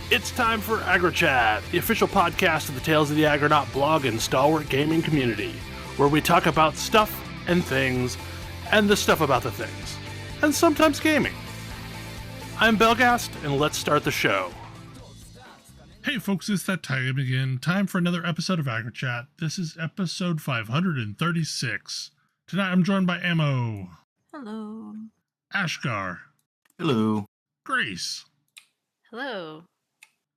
It's time for AggroChat, the official podcast of the Tales of the Aggronaut blog and stalwart gaming community, where we talk about stuff and things, and the stuff about the things, and sometimes gaming. I'm Belghast, and let's start the show. Hey folks, it's that time again. Time for another episode of AggroChat. This is episode 536. Tonight I'm joined by Ammo. Hello. Ashgar. Hello. Grace. Hello.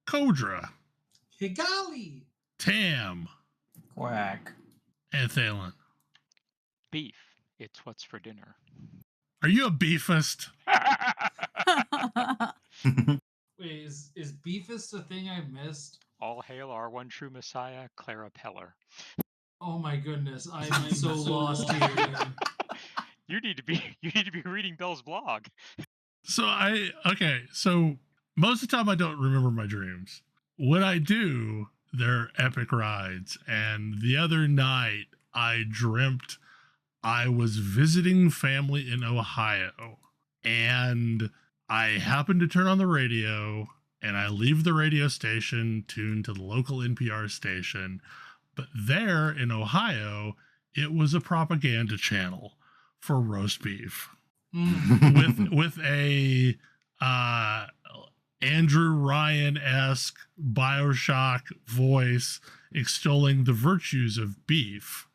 Kodra. Higali. Tam. Quack. And Thalen. Beef. It's what's for dinner. Are you a beefist? Wait, is Beefist a thing I missed? All hail our one true messiah, Clara Peller. Oh my goodness, I'm so lost here. You need to be reading Bell's blog. So most of the time I don't remember my dreams. When I do, they're epic rides. And the other night I dreamt I was visiting family in Ohio, and I happened to turn on the radio, and I leave the radio station tuned to the local NPR station. But there in Ohio, it was a propaganda channel for roast beef with a Andrew Ryan-esque BioShock voice extolling the virtues of beef.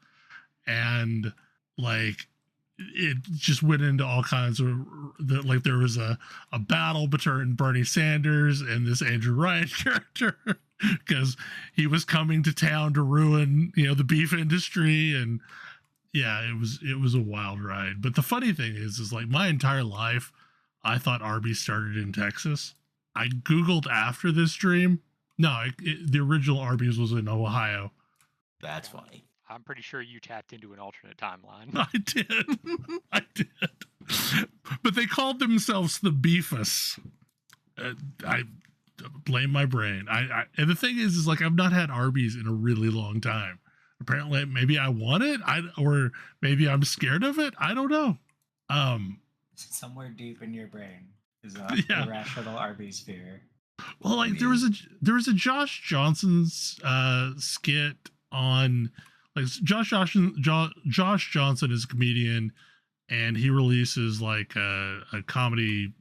And like it just went into all kinds of like there was a battle between Bernie Sanders and this Andrew Ryan character because he was coming to town to ruin, the beef industry. And yeah, it was a wild ride. But the funny thing is like my entire life, I thought Arby's started in Texas. I Googled after this dream. No, the original Arby's was in Ohio. That's funny. I'm pretty sure you tapped into an alternate timeline. I did. But they called themselves the Beefists. I blame my brain. And the thing is like I've not had Arby's in a really long time. Apparently, maybe I want it, or maybe I'm scared of it. I don't know. Somewhere deep in your brain is a irrational Arby's fear. Well, like there was a Josh Johnson's skit on. Like Josh Johnson is a comedian, and he releases like a comedy,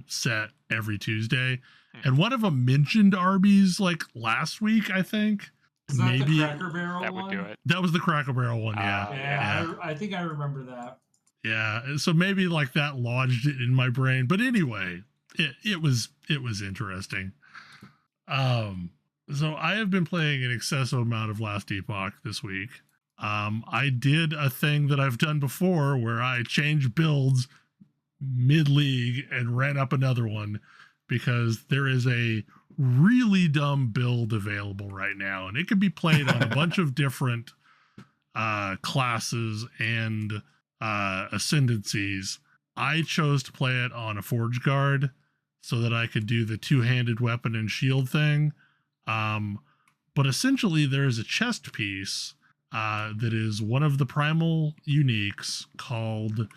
set every Tuesday. And one of them mentioned Arby's like last week, I think. Is that maybe the Cracker Barrel that one? would do it. That was the Cracker Barrel one, yeah. Yeah. I think I remember that. Yeah, so maybe like that lodged it in my brain. But anyway, it was interesting. So I have been playing an excessive amount of Last Epoch this week. I did a thing that I've done before where I changed builds mid-league and ran up another one because there is a really dumb build available right now, and it can be played on a bunch of different classes and ascendancies. I chose to play it on a Forge Guard so that I could do the two-handed weapon and shield thing. But essentially there is a chest piece that is one of the primal uniques called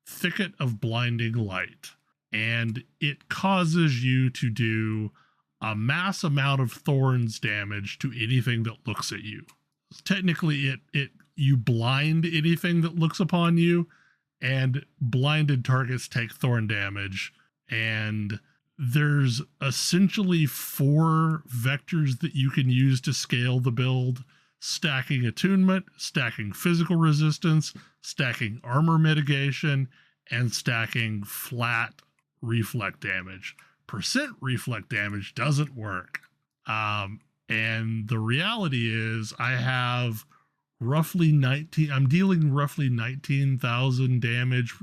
Thicket of Blinding Light, and it causes you to do a mass amount of thorns damage to anything that looks at you. Technically you blind anything that looks upon you, and blinded targets take thorn damage. And there's essentially 4 vectors that you can use to scale the build: stacking attunement, stacking physical resistance, stacking armor mitigation, and stacking flat reflect damage. Percent reflect damage doesn't work. And the reality is I have I'm dealing roughly 19,000 damage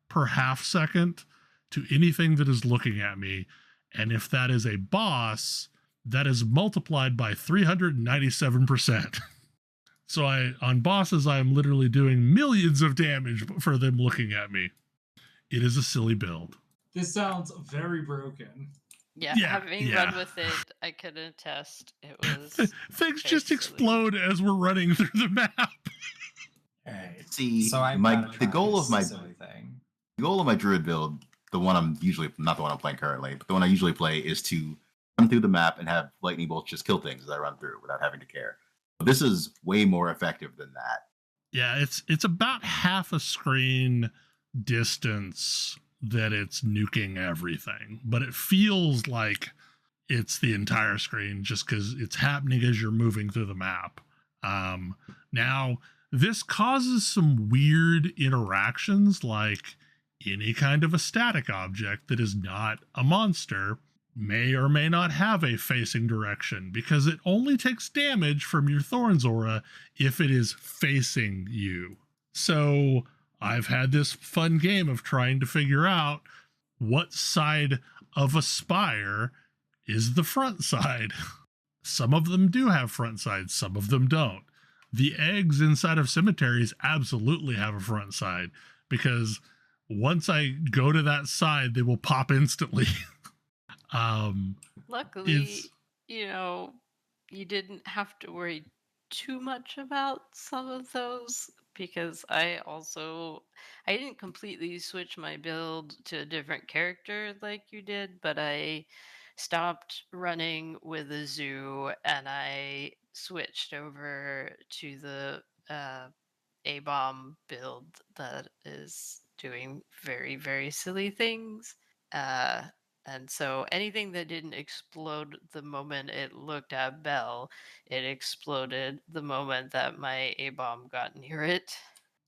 per half second to anything that is looking at me. And if that is a boss, that is multiplied by 397%. So on bosses, I'm literally doing millions of damage for them looking at me. It is a silly build. This sounds very broken. Yeah, having run with it, I could attest it was. Things just explode as we're running through the map. Right. See, so the goal of my druid build, the one I'm usually not the one I'm playing currently, but the one I usually play is to run through the map and have lightning bolts just kill things as I run through without having to care. But this is way more effective than that. Yeah, it's about half a screen distance that it's nuking everything, but it feels like it's the entire screen just because it's happening as you're moving through the map. Now, this causes some weird interactions, like any kind of a static object that is not a monster may or may not have a facing direction, because it only takes damage from your Thorns aura if it is facing you. So I've had this fun game of trying to figure out what side of a spire is the front side. Some of them do have front sides, some of them don't. The eggs inside of cemeteries absolutely have a front side, because once I go to that side, they will pop instantly. Luckily, you didn't have to worry too much about some of those, because I didn't completely switch my build to a different character like you did, but I stopped running with a zoo and I switched over to the A-bomb build that is doing very, very silly things. And so anything that didn't explode the moment it looked at Bell, it exploded the moment that my A-bomb got near it.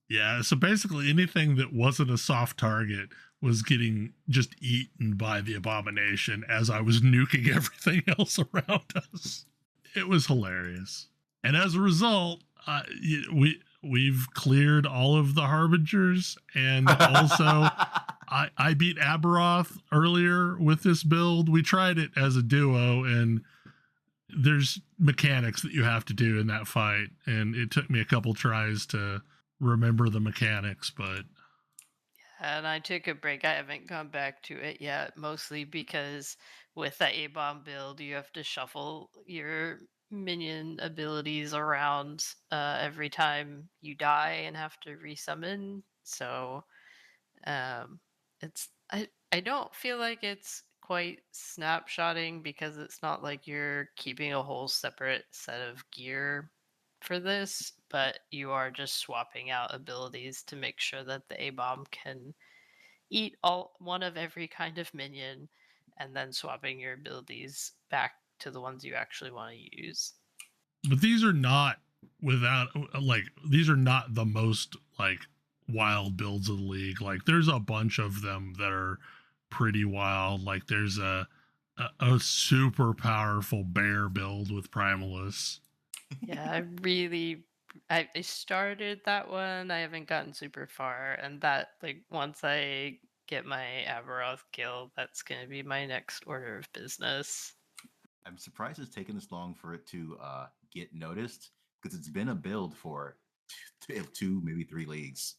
Yeah, so basically anything that wasn't a soft target was getting just eaten by the abomination as I was nuking everything else around us. It was hilarious. And as a result, we've cleared all of the harbingers, and also I beat Aberoth earlier with this build. We tried it as a duo, and there's mechanics that you have to do in that fight, and it took me a couple tries to remember the mechanics, but and I took a break. I haven't gone back to it yet, mostly because with the A-bomb build, you have to shuffle your minion abilities around every time you die and have to resummon. So I don't feel like it's quite snapshotting, because it's not like you're keeping a whole separate set of gear for this, but you are just swapping out abilities to make sure that the A-bomb can eat one of every kind of minion, and then swapping your abilities back to the ones you actually want to use. But these are not these are not the most wild builds of the league. Like, there's a bunch of them that are pretty wild. Like, there's a super powerful bear build with Primalus. Yeah, I started that one. I haven't gotten super far, and that, once I get my Aberoth kill, that's gonna be my next order of business. I'm surprised it's taken this long for it to get noticed, because it's been a build for 2, maybe 3 leagues.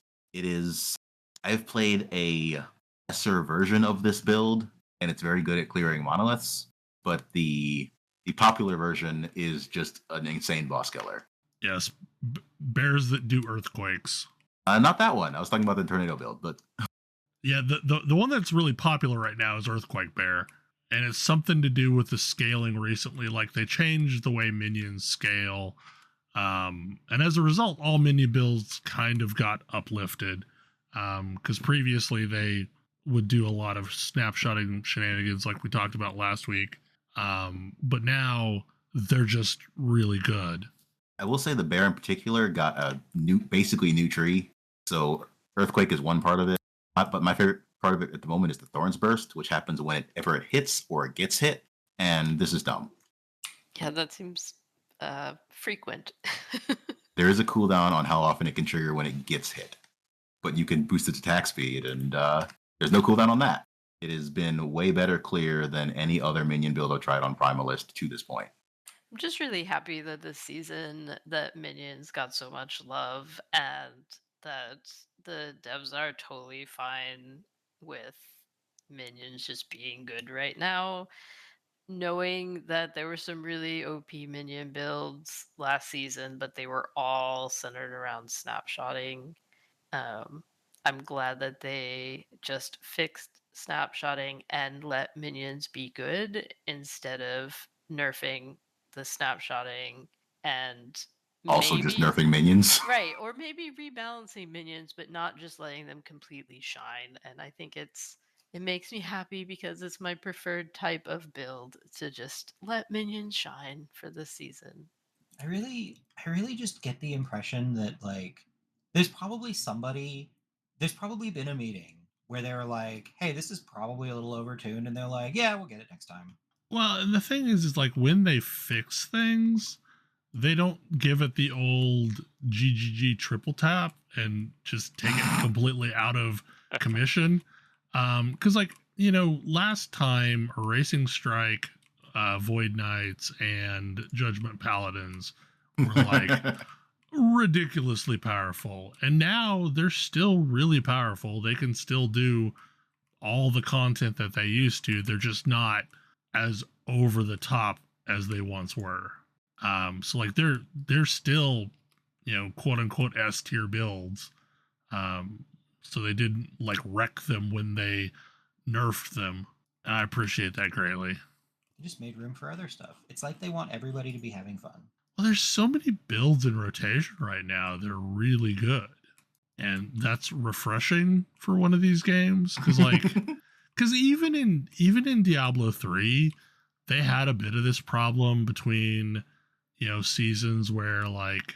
I've played a lesser version of this build, and it's very good at clearing monoliths, but the popular version is just an insane boss killer. Yes, bears that do earthquakes. Not that one. I was talking about the tornado build, but yeah, the one that's really popular right now is Earthquake Bear, and it's something to do with the scaling recently. Like, they changed the way minions scale, and as a result, all minion builds kind of got uplifted, because previously they would do a lot of snapshotting shenanigans like we talked about last week, but now they're just really good. I will say the bear in particular got a basically new tree. So Earthquake is one part of it, but my favorite part of it at the moment is the Thorns Burst, which happens whenever it hits or it gets hit, and this is dumb. Yeah, that seems frequent. There is a cooldown on how often it can trigger when it gets hit, but you can boost its attack speed, and there's no cooldown on that. It has been way better clear than any other minion build I've tried on Primalist to this point. I'm just really happy that this season that minions got so much love, and that the devs are totally fine with minions just being good right now. Knowing that there were some really OP minion builds last season, but they were all centered around snapshotting. I'm glad that they just fixed snapshotting and let minions be good instead of nerfing the snapshotting and Also, just maybe nerfing minions. right, or maybe rebalancing minions, but not just letting them completely shine. And I think it makes me happy because it's my preferred type of build to just let minions shine for this season. I really just get the impression that like there's probably been a meeting where they were like, hey, this is probably a little overtuned, and they're like, yeah, we'll get it next time. Well, and the thing is like when they fix things, they don't give it the old GGG triple tap and just take it completely out of commission. Because like, you know, last time Racing Strike, Void Knights, and Judgment Paladins were like ridiculously powerful, and now they're still really powerful. They can still do all the content that they used to. They're just not as over the top as they once were. So like they're still, you know, quote unquote S tier builds. So they didn't like wreck them when they nerfed them. And I appreciate that greatly. They just made room for other stuff. It's like they want everybody to be having fun. Well, there's so many builds in rotation right now. They're really good. And that's refreshing for one of these games. Cause like, cause even in Diablo 3, they had a bit of this problem between, you know, seasons where like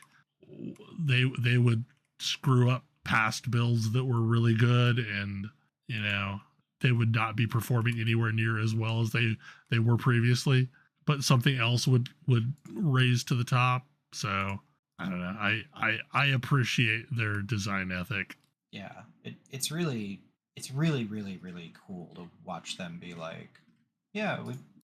they would screw up past builds that were really good, and you know they would not be performing anywhere near as well as they were previously, but something else would raise to the top. So I don't know, I appreciate their design ethic. Yeah, it's really really cool to watch them be like, yeah,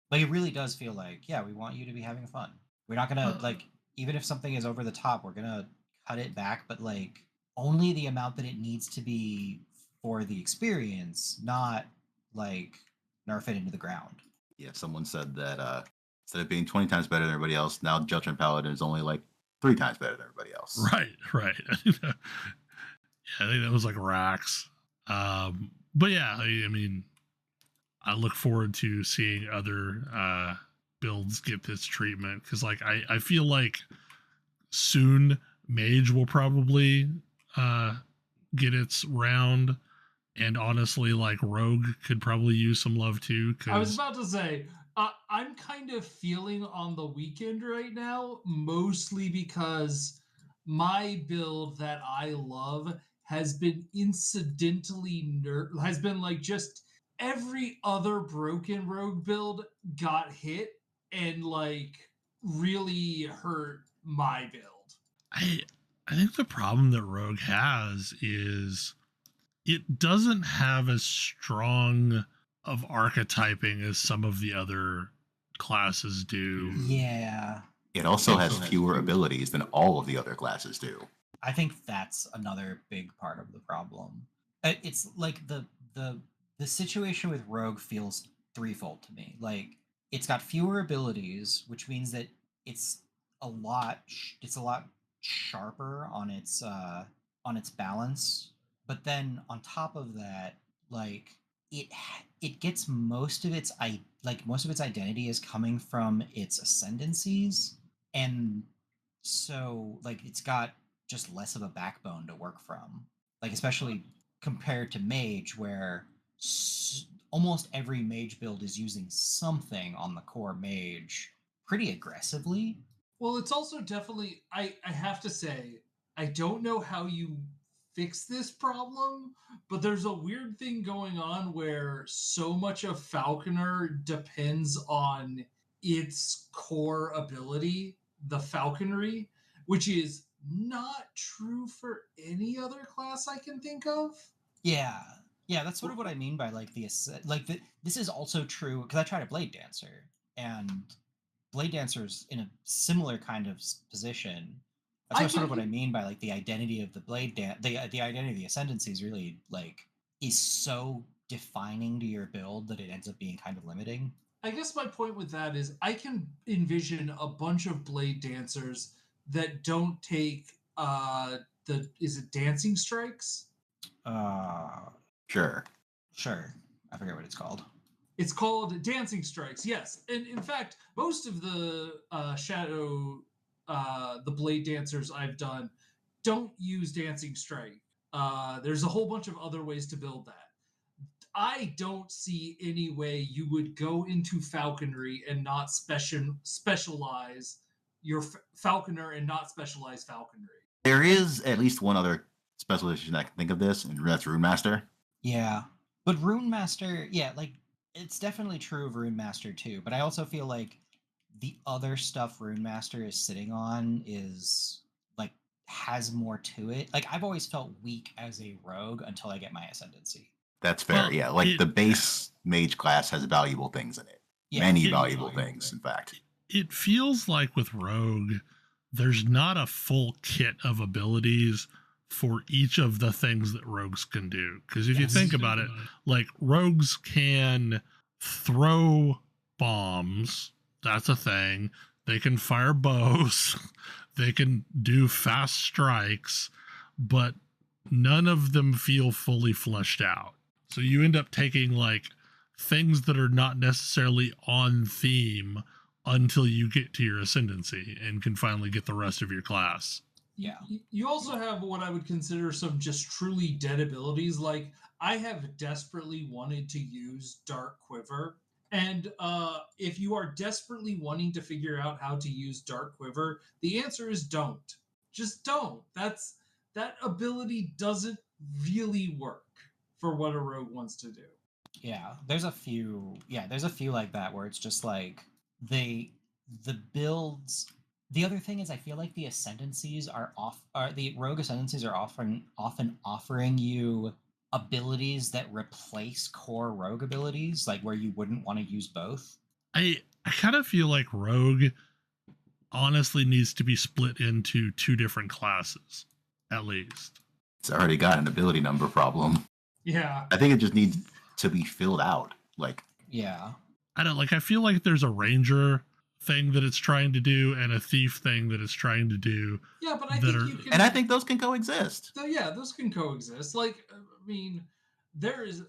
like it really does feel like, yeah, we want you to be having fun. We're not gonna like, even if something is over the top, we're gonna cut it back, but like only the amount that it needs to be for the experience, not like nerf it into the ground. Yeah, someone said that instead of being 20 times better than everybody else, now Judgment Paladin is only like 3 times better than everybody else. Right. Yeah, I think that was like Rax. But yeah, I mean, I look forward to seeing other builds get this treatment, because like I feel like soon Mage will probably get its round, and honestly like Rogue could probably use some love too. I was about to say, I'm kind of feeling on the weekend right now, mostly because my build that I love has been incidentally has been like just every other broken rogue build got hit and like really hurt my build. I think the problem that Rogue has is it doesn't have as strong of archetyping as some of the other classes do. Yeah. It also has fewer abilities than all of the other classes do. I think that's another big part of the problem. It's like the situation with Rogue feels threefold to me. Like it's got fewer abilities, which means that it's a lot sharper on its balance. But then on top of that, like it gets most of its identity is coming from its ascendancies, and so like it's got just less of a backbone to work from, like especially compared to Mage, where almost every Mage build is using something on the core Mage pretty aggressively. Well, it's also definitely, I have to say, I don't know how you fix this problem, but there's a weird thing going on where so much of Falconer depends on its core ability, the falconry, which is not true for any other class I can think of. Yeah, that's sort of what I mean by like this is also true because I tried a Blade Dancer, and Blade Dancer's in a similar kind of position. That's sort of what I mean by like the identity of the the identity of the ascendancy is really like is so defining to your build that it ends up being kind of limiting. I guess my point with that is I can envision a bunch of Blade Dancers that don't take is it dancing strikes? Sure. I forget what it's called. It's called Dancing Strikes, yes. And in fact, most of the Shadow, the Blade Dancers I've done don't use Dancing Strike. There's a whole bunch of other ways to build that. I don't see any way you would go into falconry and not specialize your falconer and not specialize falconry. There is at least one other specialization I can think of this, and that's Rune Master. Yeah. But Rune Master, yeah, like, it's definitely true of Rune Master too, but I also feel like the other stuff Rune Master is sitting on is, like, has more to it. Like, I've always felt weak as a rogue until I get my Ascendancy. That's fair, Well, yeah. Like, the base mage class has valuable things in it. Yeah, Many huge valuable things, in fact. It feels like with Rogue, there's not a full kit of abilities for each of the things that rogues can do. Because if you think about it, like rogues can throw bombs, that's a thing. They can fire bows, they can do fast strikes, but none of them feel fully fleshed out. So you end up taking like things that are not necessarily on theme until you get to your ascendancy and can finally get the rest of your class. Yeah. You also have what I would consider some just truly dead abilities. Like, I have desperately wanted to use Dark Quiver. And if you are desperately wanting to figure out how to use Dark Quiver, the answer is don't. Just don't. That ability doesn't really work for what a rogue wants to do. Yeah, there's a few like that where it's just like the builds. The other thing is I feel like the ascendancies the rogue ascendancies are often offering you abilities that replace core rogue abilities, like where you wouldn't want to use both. I kind of feel like rogue honestly needs to be split into two different classes, at least. It's already got an ability number problem. Yeah. I think it just needs to be filled out. Like, Yeah. I feel like there's a ranger thing that it's trying to do and a thief thing that it's trying to do. Yeah, but I that think are- you can. and I think those can coexist. So yeah, those can coexist. Like, I mean, there is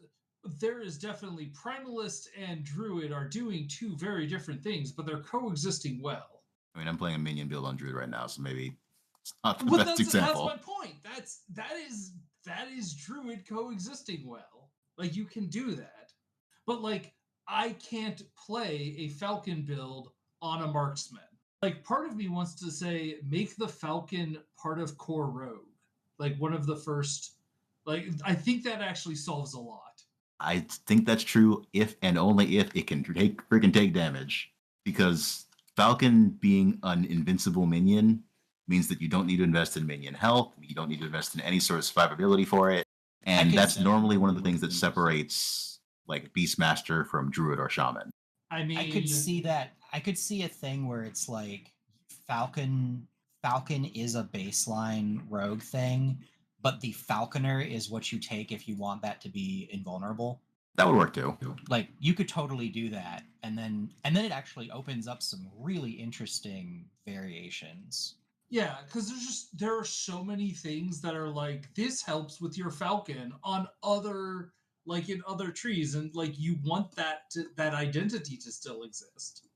definitely Primalist and Druid are doing two very different things, but they're coexisting well. I mean, I'm playing a minion build on Druid right now, so maybe it's not the Well, best that's example. my point. That is Druid coexisting well. Like, you can do that, but like, I can't play a Falcon build on a marksman. Like, part of me wants to say, make the Falcon part of core rogue. Like, one of the first, like, I think that actually solves a lot. I think that's true if and only if it can freaking take damage. Because Falcon being an invincible minion means that you don't need to invest in minion health. You don't need to invest in any sort of survivability for it. And that's normally one of the things that separates like Beastmaster from Druid or Shaman. I mean, I could see that. I could see a thing where it's like Falcon is a baseline rogue thing, but the Falconer is what you take if you want that to be invulnerable. That would work too. Like, you could totally do that, and then it actually opens up some really interesting variations. Yeah, because there are so many things that are like, this helps with your Falcon on other, like, in other trees, and like, you want that identity to still exist.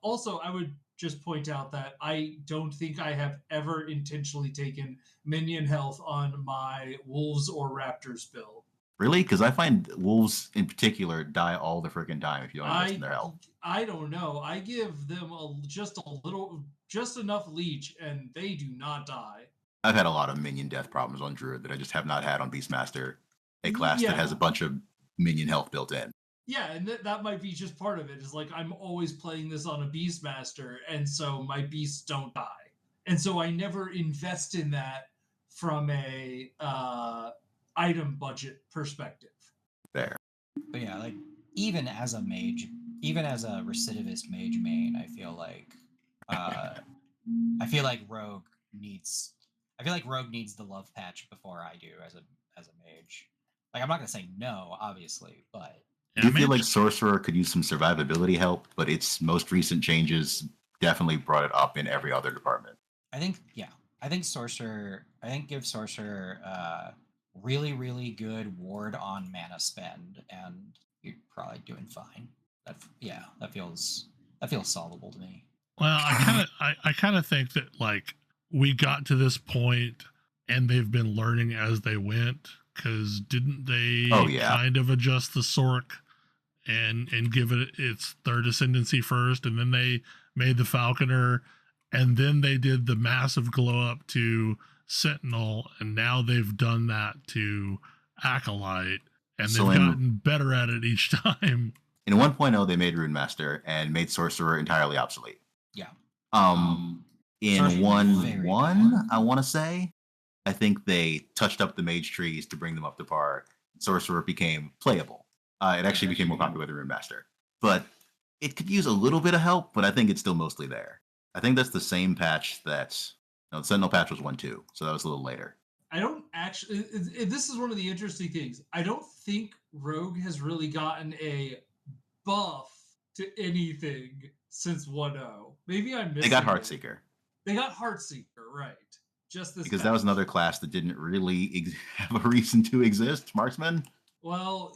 Also, I would just point out that I don't think I have ever intentionally taken minion health on my wolves or raptors build. Really? Because I find wolves in particular die all the freaking time if you don't invest in their health. I don't know. I give them just enough leech, and they do not die. I've had a lot of minion death problems on Druid that I just have not had on Beastmaster, a class Yeah. that has a bunch of minion health built in. Yeah, and that might be just part of it. Is like, I'm always playing this on a Beastmaster, and so my beasts don't die. And so I never invest in that from a item budget perspective. There. But yeah, like, even as a mage, even as a recidivist mage main, I feel like Rogue needs the love patch before I do as a mage. Like, I'm not gonna say no, obviously, but I do feel like Sorcerer could use some survivability help, but its most recent changes definitely brought it up in every other department. I think Sorcerer. I think give Sorcerer really, really good ward on mana spend, and you're probably doing fine. That feels solvable to me. Well, I kind of think that like we got to this point and they've been learning as they went, because didn't they kind of adjust the Sork and give it its third ascendancy first, and then they made the Falconer, and then they did the massive glow up to Sentinel, and now they've done that to Acolyte, and they've gotten better at it each time. In 1.0, they made Rune Master and made Sorcerer entirely obsolete. Yeah. In 1.1, I want to say, I think they touched up the mage trees to bring them up to par. Sorcerer became playable. It actually became more popular than Rune Master. But it could use a little bit of help, but I think it's still mostly there. I think that's the same patch the Sentinel patch was 1.2, so that was a little later. I don't actually... This is one of the interesting things. I don't think Rogue has really gotten a buff to anything since 1.0. Maybe I'm missing They got Heartseeker. They got Heartseeker, right. Just this because that was another class that didn't really have a reason to exist. Marksman? Well,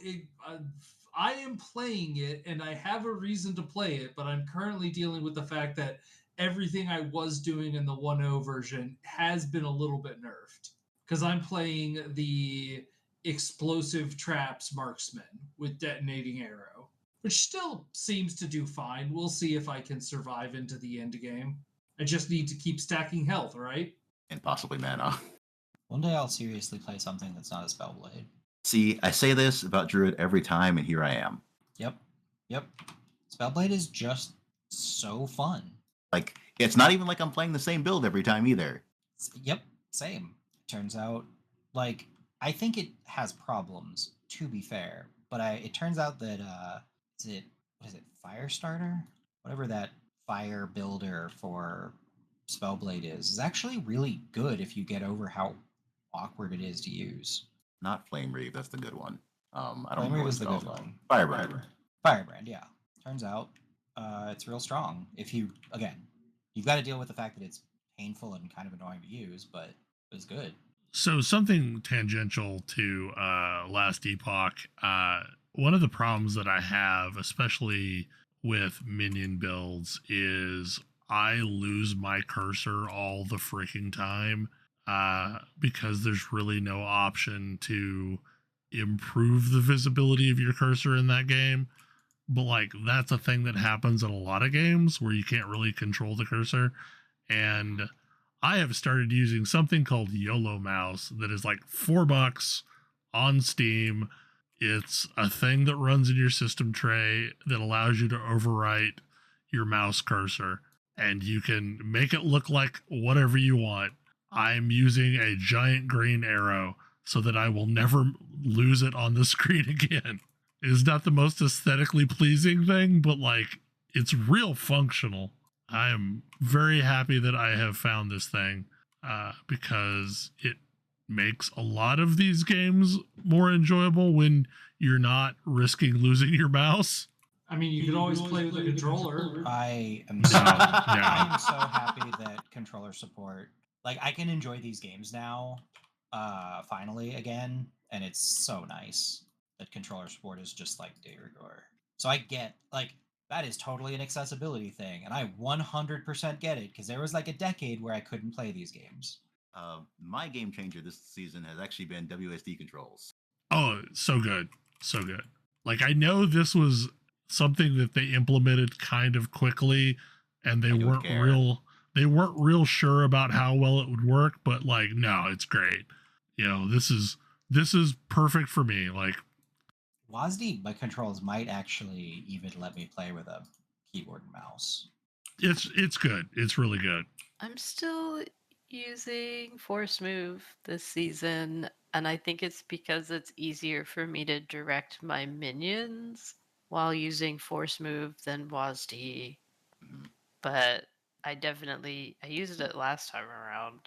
I am playing it, and I have a reason to play it, but I'm currently dealing with the fact that everything I was doing in the 1.0 version has been a little bit nerfed. Because I'm playing the explosive traps marksman with detonating arrow, which still seems to do fine. We'll see if I can survive into the end game. I just need to keep stacking health, right? And possibly mana. One day I'll seriously play something that's not a Spellblade. See, I say this about Druid every time, and here I am. Yep. Spellblade is just so fun. Like, it's not even like I'm playing the same build every time either. Yep, same. Turns out, like, I think it has problems, to be fair, but it turns out that, what is it, Firestarter? Whatever that fire builder for Spellblade is actually really good if you get over how awkward it is to use. Not Flame Reave, that's the good one. I don't Flame know Reave what is the it's good called. one. Firebrand, yeah. Turns out, it's real strong. If you, again, you've got to deal with the fact that it's painful and kind of annoying to use, but it's good. So something tangential to Last Epoch, one of the problems that I have, especially with minion builds, is I lose my cursor all the freaking time because there's really no option to improve the visibility of your cursor in that game. But like that's a thing that happens in a lot of games where you can't really control the cursor. And I have started using something called YoloMouse that is like $4 on Steam. It's a thing that runs in your system tray that allows you to overwrite your mouse cursor, and you can make it look like whatever you want. I'm using a giant green arrow so that I will never lose it on the screen again. It is not the most aesthetically pleasing thing, but like it's real functional. I am very happy that I have found this thing because it makes a lot of these games more enjoyable when you're not risking losing your mouse. I mean, you could always play with a controller. I am No. so happy that controller support. Like, I can enjoy these games now, finally again, and it's so nice that controller support is just like de rigueur. So I get, like, that is totally an accessibility thing, and I 100% get it, because there was like a decade where I couldn't play these games. My game changer this season has actually been WSD controls. Oh, so good. So good. Like, I know this was something that they implemented kind of quickly, and they weren't real sure about how well it would work, but like, no, it's great. You know, this is perfect for me. Like, WASD by controls might actually even let me play with a keyboard and mouse. It's good. It's really good. I'm still using Force Move this season, and I think it's because it's easier for me to direct my minions while using Force Move than WASD. But I used it last time around.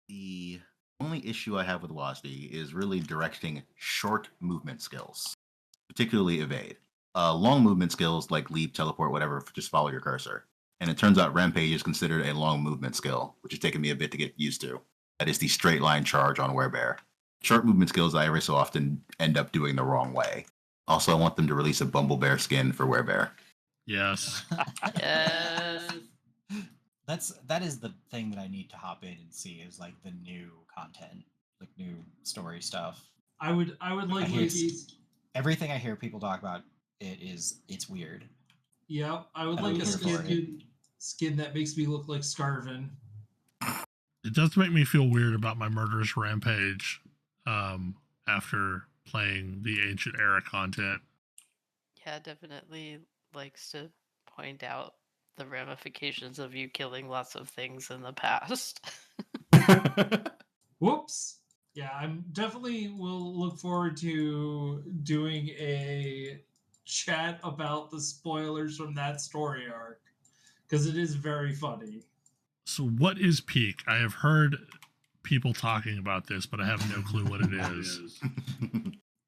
The only issue I have with WASD is really directing short movement skills, particularly evade. Long movement skills like leap, teleport, whatever, just follow your cursor. And it turns out Rampage is considered a long movement skill, which has taken me a bit to get used to. That is the straight line charge on Werebear. short movement skills I every so often end up doing the wrong way. Also, I want them to release a Bumble Bear skin for Werebear. Yes. Yes. That is the thing that I need to hop in and see is like the new content, like new story stuff. I would like hear to see. Everything I hear people talk about it's weird. Yeah, I would I'm like a here for skin that makes me look like Scarvin. It does make me feel weird about my murderous rampage after playing the ancient era content. Yeah, definitely likes to point out the ramifications of you killing lots of things in the past. Whoops. Yeah, I'm definitely will look forward to doing a chat about the spoilers from that story arc because it is very funny. So what is peak? I have heard people talking about this, but I have no clue what it is.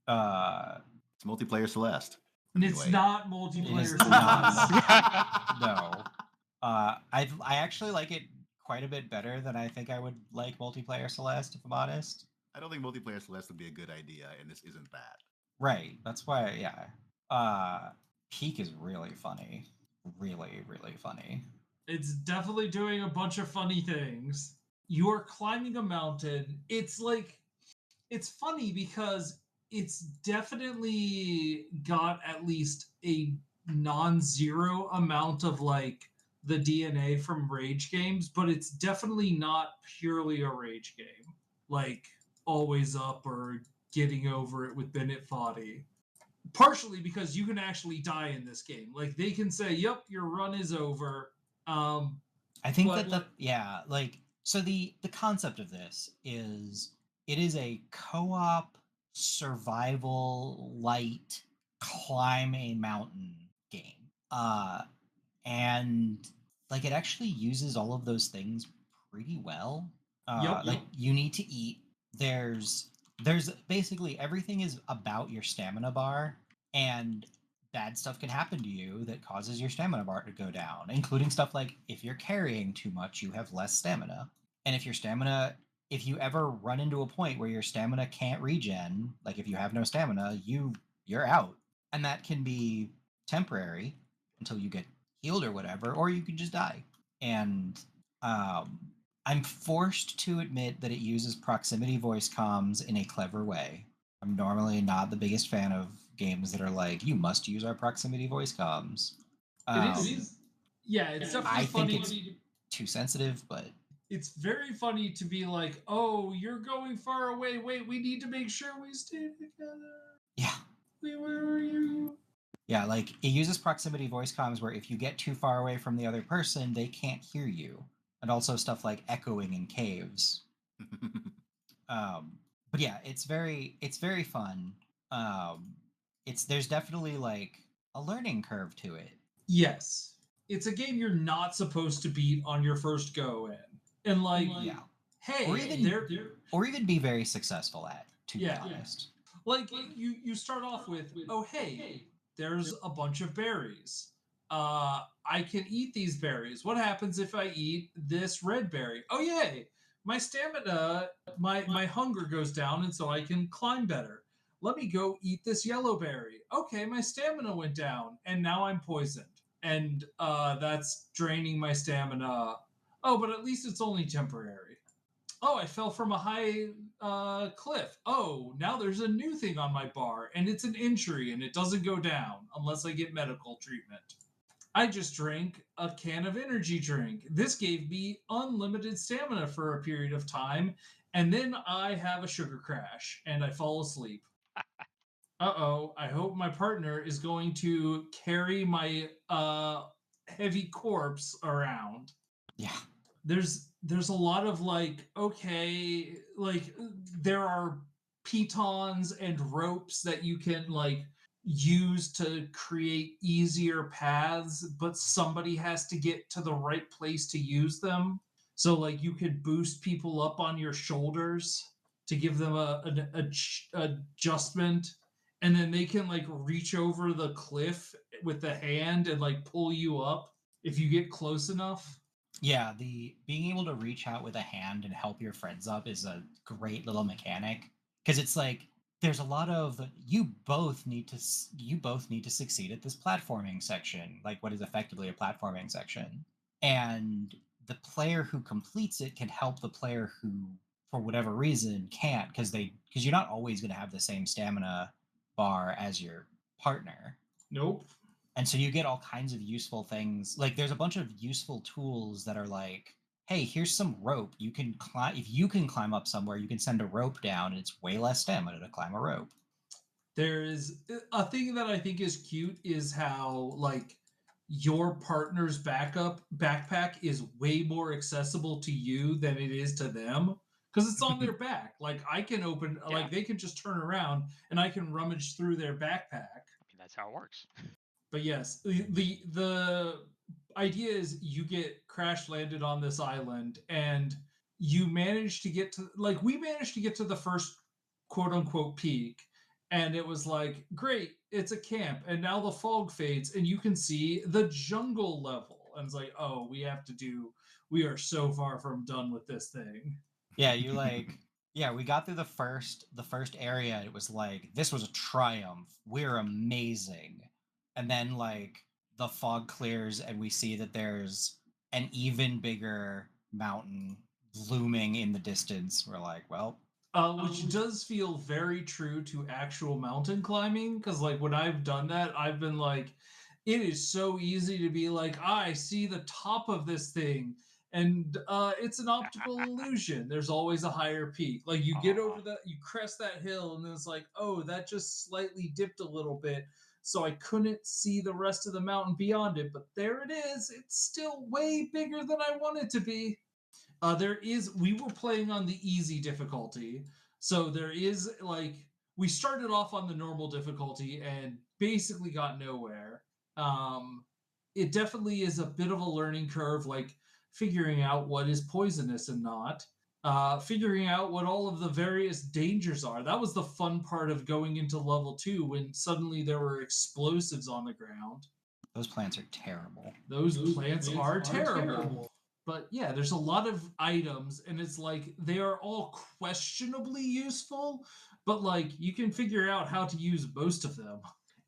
It's multiplayer Celeste. And it's Anyway. not multiplayer. It is not. No. I actually like it quite a bit better than I think I would like multiplayer Celeste, if I'm honest. I don't think multiplayer Celeste would be a good idea, and this isn't that. Right. That's why, yeah. Peak is really funny. Really, really funny. It's definitely doing a bunch of funny things. You are climbing a mountain. It's funny because it's definitely got at least a non-zero amount of like the DNA from rage games, but it's definitely not purely a rage game. Like Always Up or Getting Over It with Bennett Foddy. Partially because you can actually die in this game. Like they can say, "Yep, your run is over." I think so the concept of this is it is a co-op survival light climb a mountain game. And like it actually uses all of those things pretty well. Like you need to eat. There's basically everything is about your stamina bar, and bad stuff can happen to you that causes your stamina bar to go down, including stuff like if you're carrying too much, you have less stamina. And if you ever run into a point where your stamina can't regen, like if you have no stamina, you're out. And that can be temporary until you get healed or whatever, or you can just die. And I'm forced to admit that it uses proximity voice comms in a clever way. I'm normally not the biggest fan of games that are like, you must use our proximity voice comms. It is. Yeah, it's definitely funny. I think it's too sensitive, but it's very funny to be like, "Oh, you're going far away. Wait, we need to make sure we stay together." Yeah. Where are you? Yeah, like it uses proximity voice comms where if you get too far away from the other person, they can't hear you. And also stuff like echoing in caves. But yeah, it's very fun. There's definitely like a learning curve to it. Yes. It's a game you're not supposed to beat on your first go in. And like, yeah. Hey, or even be very successful at, to be honest. Like you start off with, "Oh hey, there's a bunch of berries. I can eat these berries. What happens if I eat this red berry? Oh yay, my stamina, my hunger goes down, and so I can climb better. Let me go eat this yellow berry. Okay, my stamina went down, and now I'm poisoned, and that's draining my stamina. Oh, but at least it's only temporary. Oh, I fell from a high cliff. Oh, now there's a new thing on my bar, and it's an injury, and it doesn't go down unless I get medical treatment. I just drank a can of energy drink. This gave me unlimited stamina for a period of time, and then I have a sugar crash, and I fall asleep. Uh-oh, I hope my partner is going to carry my heavy corpse around. Yeah. There's a lot of like, okay, like there are pitons and ropes that you can like use to create easier paths, but somebody has to get to the right place to use them. So like you could boost people up on your shoulders to give them an adjustment, and then they can like reach over the cliff with the hand and like pull you up if you get close enough. Yeah, the being able to reach out with a hand and help your friends up is a great little mechanic because it's like there's a lot of you both need to succeed at this platforming section, like what is effectively a platforming section, and the player who completes it can help the player who, for whatever reason, can't, because you're not always going to have the same stamina bar as your partner. Nope. And so you get all kinds of useful things. Like there's a bunch of useful tools that are like, hey, here's some rope. You can climb. If you can climb up somewhere, you can send a rope down, and it's way less stamina to climb a rope. There is a thing that I think is cute is how like your partner's backpack is way more accessible to you than it is to them because it's on their back. Like I can open, like they can just turn around and I can rummage through their backpack. I mean, that's how it works. But yes, the idea is you get crash landed on this island and you manage to get to, like, we managed to get to the first quote unquote peak, and it was like, great, it's a camp, and now the fog fades and you can see the jungle level, and it's like, oh, we are so far from done with this thing. Yeah, you like, yeah, we got through the first area. It was like, this was a triumph. We're amazing. And then like the fog clears and we see that there's an even bigger mountain looming in the distance. We're like, well, which does feel very true to actual mountain climbing, because like when I've done that, I've been like, it is so easy to be like, I see the top of this thing, and it's an optical illusion. There's always a higher peak. Like you get over that, you crest that hill, and then it's like, oh, that just slightly dipped a little bit, so I couldn't see the rest of the mountain beyond it. But there it is. It's still way bigger than I want it to be. We were playing on the easy difficulty, so there is like, we started off on the normal difficulty and basically got nowhere. It definitely is a bit of a learning curve, like figuring out what is poisonous and not, figuring out what all of the various dangers are. That was the fun part of going into level 2, when suddenly there were explosives on the ground. Those plants are terrible. Those plants are terrible. But yeah, there's a lot of items, and it's like they are all questionably useful, but like you can figure out how to use most of them.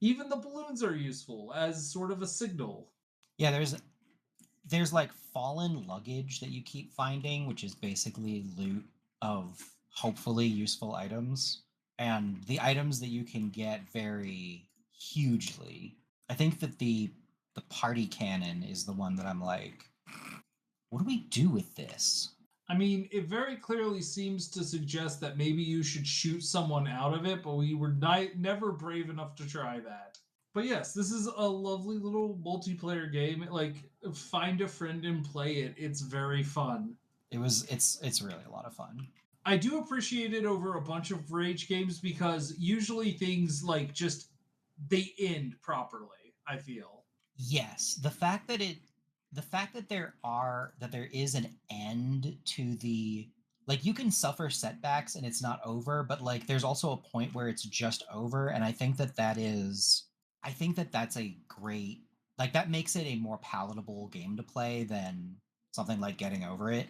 Even the balloons are useful as sort of a signal. Yeah, there's like fallen luggage that you keep finding, which is basically loot of hopefully useful items. And the items that you can get vary hugely. I think that the party cannon is the one that I'm like, what do we do with this? I mean, it very clearly seems to suggest that maybe you should shoot someone out of it, but we were never brave enough to try that. But yes, this is a lovely little multiplayer game. Like, find a friend and play it. It's very fun. It's really a lot of fun. I do appreciate it over a bunch of Rage games, because usually things like just they end properly, I feel. Yes, the fact that there is an end to the, like, you can suffer setbacks and it's not over, but like there's also a point where it's just over, and I think that that's a great, like, that makes it a more palatable game to play than something like Getting Over It.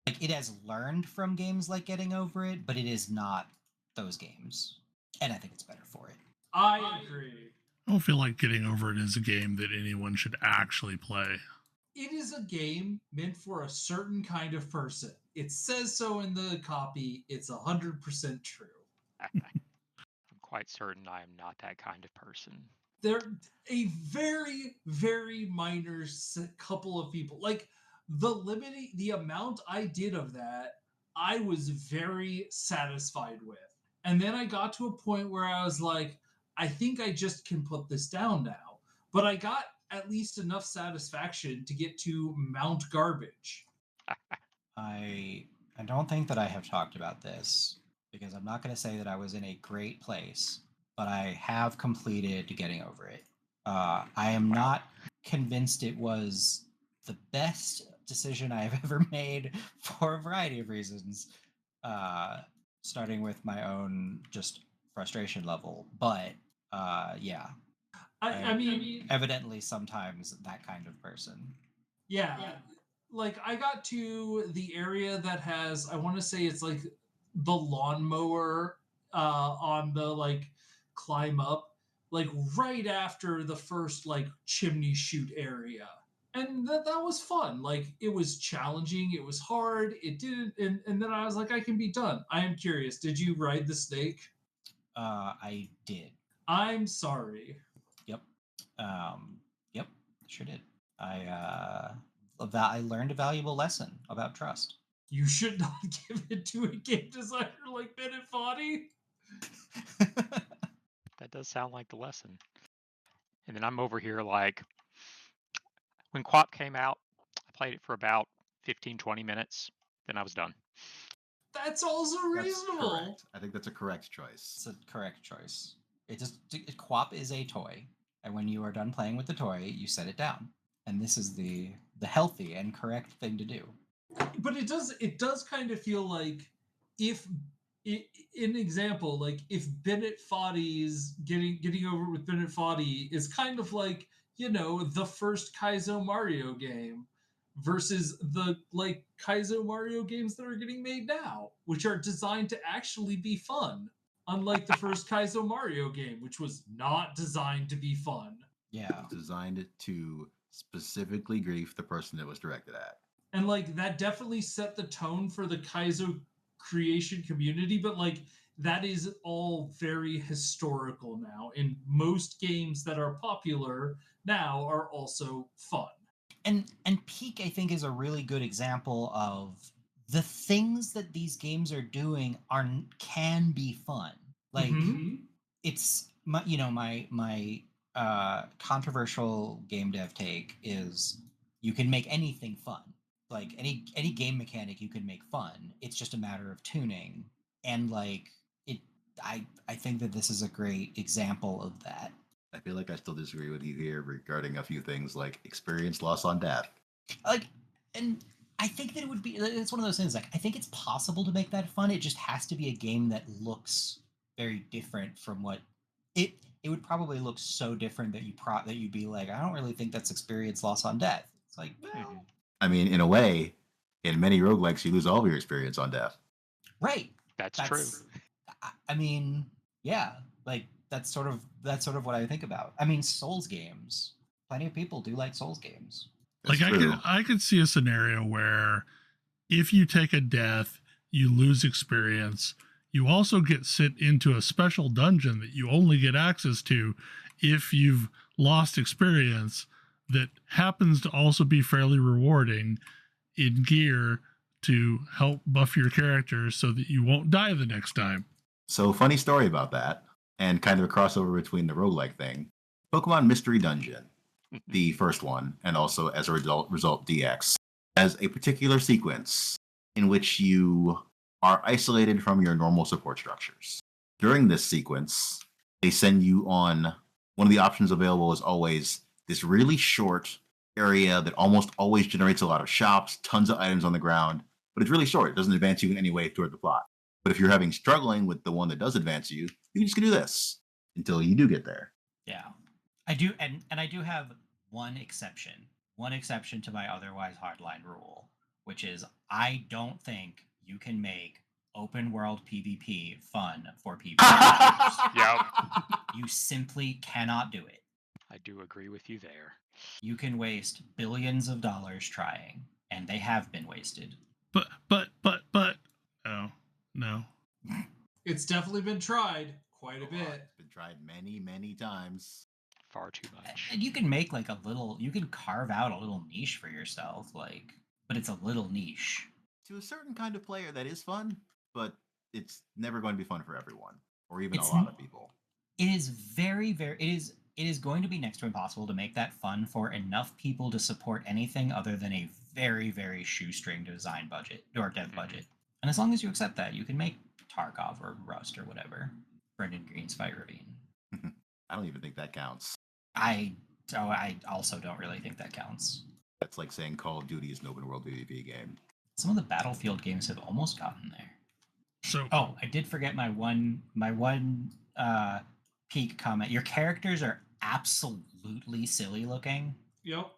Like, it has learned from games like Getting Over It, but it is not those games, and I think it's better for it. I agree. I don't feel like Getting Over It is a game that anyone should actually play. It is a game meant for a certain kind of person. It says so in the copy. It's 100% true. I'm quite certain I am not that kind of person. They're a very, very minor couple of people. Like, the amount I did of that, I was very satisfied with. And then I got to a point where I was like, I think I just can put this down now. But I got at least enough satisfaction to get to Mount Garbage. I don't think that I have talked about this, because I'm not going to say that I was in a great place, but I have completed Getting Over It. I am not convinced it was the best decision I have ever made for a variety of reasons, starting with my own just frustration level. But yeah. I mean, evidently sometimes that kind of person. Yeah. Like, I got to the area that has, I want to say it's like the lawnmower on the like climb up, like right after the first like chimney chute area. And that was fun. Like it was challenging, it was hard, it didn't and then I was like, I can be done. I am curious. Did you ride the snake? I did. I'm sorry. Yep. Yep. Sure did. I learned a valuable lesson about trust. You should not give it to a game designer like Bennett Foddy. That does sound like the lesson. And then I'm over here like, when QWOP came out, I played it for about 15, 20 minutes. Then I was done. That's also That's reasonable. correct. I think that's a correct choice. It's a correct choice. QWOP is a toy, and when you are done playing with the toy, you set it down. And this is the healthy and correct thing to do. But it does kind of feel like if an example, like if Bennett Foddy's getting over with Bennett Foddy is kind of like, you know, the first Kaizo Mario game versus the like Kaizo Mario games that are getting made now, which are designed to actually be fun. Unlike the first Kaizo Mario game, which was not designed to be fun. Yeah. Designed to specifically grief the person it was directed at. And like that definitely set the tone for the Kaizo creation community, but like that is all very historical now. And most games that are popular now are also fun. And Peak, I think, is a really good example of the things that these games are doing can be fun. Like it's my controversial game dev take is you can make anything fun. Like any game mechanic you can make fun. It's just a matter of tuning. And like I think that this is a great example of that. I feel like I still disagree with you here regarding a few things like experience loss on death. Like, and I think that it's one of those things, like, I think it's possible to make that fun. It just has to be a game that looks very different from what it would probably look so different that you'd be like, I don't really think that's experience loss on death. It's like, well, I mean, in a way, in many roguelikes, you lose all of your experience on death. Right. That's true. I mean, yeah, like that's sort of what I think about. I mean, Souls games. Plenty of people do like Souls games. That's like true. I could see a scenario where if you take a death, you lose experience. You also get sent into a special dungeon that you only get access to if you've lost experience, that happens to also be fairly rewarding in gear to help buff your character so that you won't die the next time. So, funny story about that, and kind of a crossover between the roguelike thing. Pokemon Mystery Dungeon, the first one, and also as a result DX, has a particular sequence in which you are isolated from your normal support structures. During this sequence, they send you on, one of the options available is always this really short area that almost always generates a lot of shops, tons of items on the ground, but it's really short. It doesn't advance you in any way toward the plot. But if you're struggling with the one that does advance you, you just can do this until you do get there. Yeah. I do, and I do have one exception to my otherwise hardline rule, which is I don't think you can make open world PvP fun for people. Yep. You simply cannot do it. I do agree with you there. You can waste billions of dollars trying, and they have been wasted. But oh no. It's definitely been tried quite a bit. It's been tried many, many times. Far too much. And you can make like you can carve out a little niche for yourself, but it's a little niche. To a certain kind of player, that is fun, but it's never going to be fun for everyone, or even a lot of people. It is very, very. It is going to be next to impossible to make that fun for enough people to support anything other than a very, very shoestring design budget or dev budget. And as long as you accept that, you can make Tarkov or Rust or whatever. Brendan Green's Fire Ravine. I don't even think that counts. I also don't really think that counts. That's like saying Call of Duty is an open world PvP game. Some of the Battlefield games have almost gotten there. So I did forget my one Peak comment. Your characters are absolutely silly looking. Yep.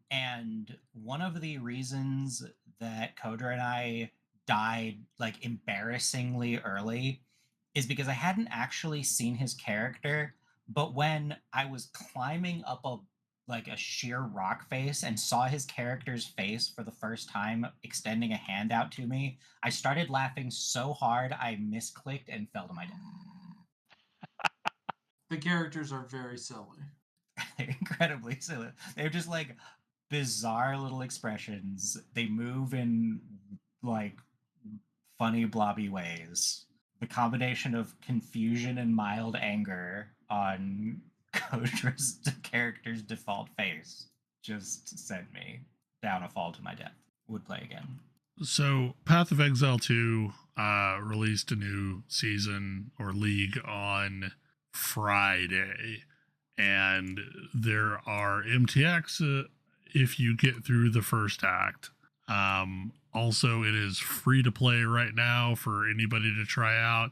And one of the reasons that Kodra and I died like embarrassingly early is because I hadn't actually seen his character, but when I was climbing up a sheer rock face and saw his character's face for the first time extending a hand out to me, I started laughing so hard I misclicked and fell to my death. The characters are very silly. They're incredibly silly. They're just like bizarre little expressions. They move in like funny blobby ways. The combination of confusion and mild anger on Kodra's character's default face just sent me down a fall to my death. Would play again. So Path of Exile 2 released a new season or league on Friday, and there are MTX if you get through the first act. Also, it is free to play right now for anybody to try out,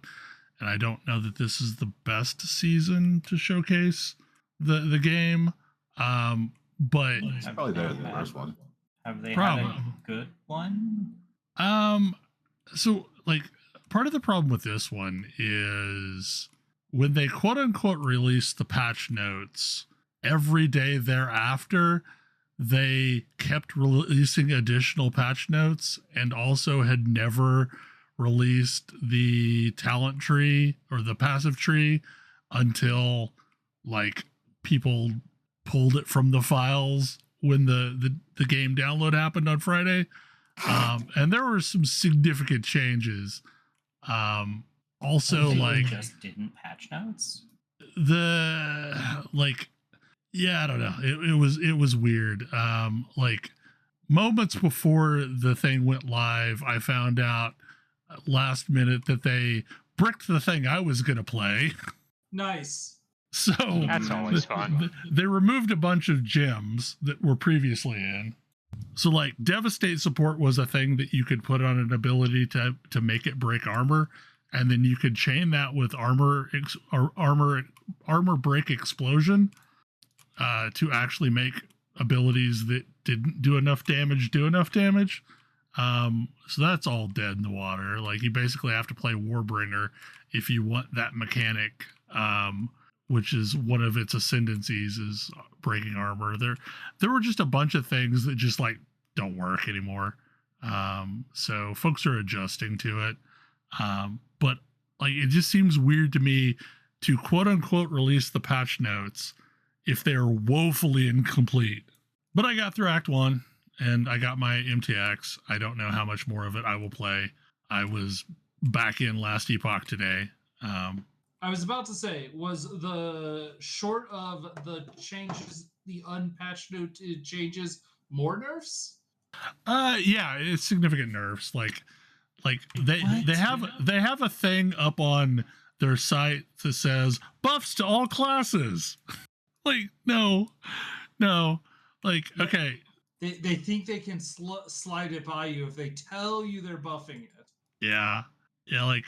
and I don't know that this is the best season to showcase the game, but It's probably better than the first one. Have they Probably. had a good one? So like part of the problem with this one is when they quote unquote release the patch notes, every day thereafter they kept releasing additional patch notes and also had never released the talent tree or the passive tree until like people pulled it from the files when the game download happened on Friday. And there were some significant changes. Also, They like just didn't patch notes. Yeah, I don't know. It was weird. Like moments before the thing went live, I found out last minute that they bricked the thing I was gonna play. Nice. So That's always fun. They removed a bunch of gems that were previously in. So like devastate support was a thing that you could put on an ability to make it break armor, and then you could chain that with armor break explosion to actually make abilities that didn't do enough damage. So that's all dead in the water. Like you basically have to play Warbringer if you want that mechanic, which is one of its ascendancies is breaking armor. There were just a bunch of things that just like don't work anymore. So folks are adjusting to it. But like it just seems weird to me to quote unquote release the patch notes if they're woefully incomplete. But I got through Act 1 and I got my MTX. I don't know how much more of it I will play. I was back in Last Epoch today. I was about to say, was the short of the changes, the unpatched note changes, more nerfs? Yeah, it's significant nerfs. Like they have a thing up on their site that says buffs to all classes. Like no, like okay. They think they can slide it by you if they tell you they're buffing it. Yeah, like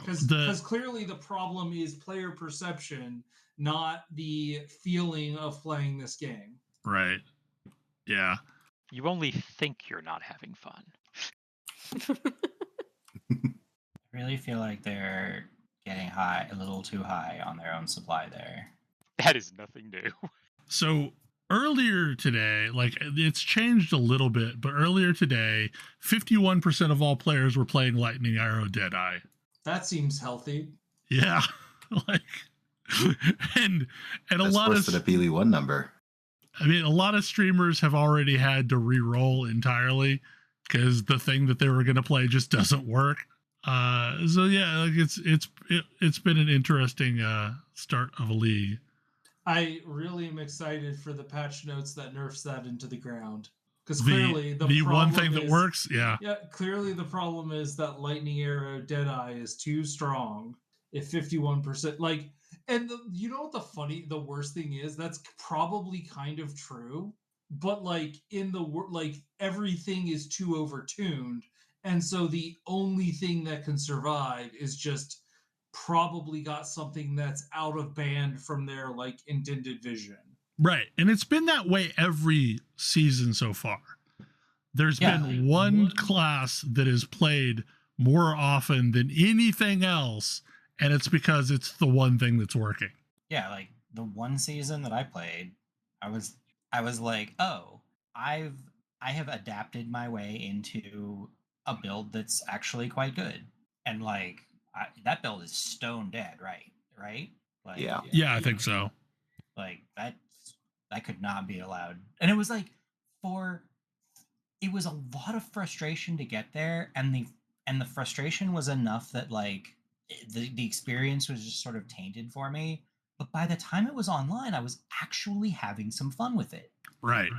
because clearly the problem is player perception, not the feeling of playing this game. Right. Yeah. You only think you're not having fun. I really feel like they're getting a little too high on their own supply there. That is nothing new. So earlier today, like it's changed a little bit, but earlier today, 51% of all players were playing Lightning Arrow Deadeye. That seems healthy. Yeah. Like and That's a lot worse of than a PV1 number. I mean, a lot of streamers have already had to re-roll entirely because the thing that they were going to play just doesn't work. So yeah, like it's been an interesting start of a league. I really am excited for the patch notes that nerfs that into the ground. Because clearly the one thing that works, yeah. Yeah, clearly the problem is that Lightning Arrow Deadeye is too strong. If 51%, like, and you know what the worst thing is? That's probably kind of true, but like like everything is too overtuned, and so the only thing that can survive is just probably got something that's out of band from their like intended vision. Right, and it's been that way every season so far. There's been one class that is played more often than anything else, And it's because it's the one thing that's working. Yeah, like the one season that I played, I was like, oh, I have adapted my way into a build that's actually quite good, and like that build is stone dead, right? Like, Yeah. Yeah, I think so. like that could not be allowed, and it was like it was a lot of frustration to get there, and the frustration was enough that like the experience was just sort of tainted for me. But by the time it was online, I was actually having some fun with it. Right.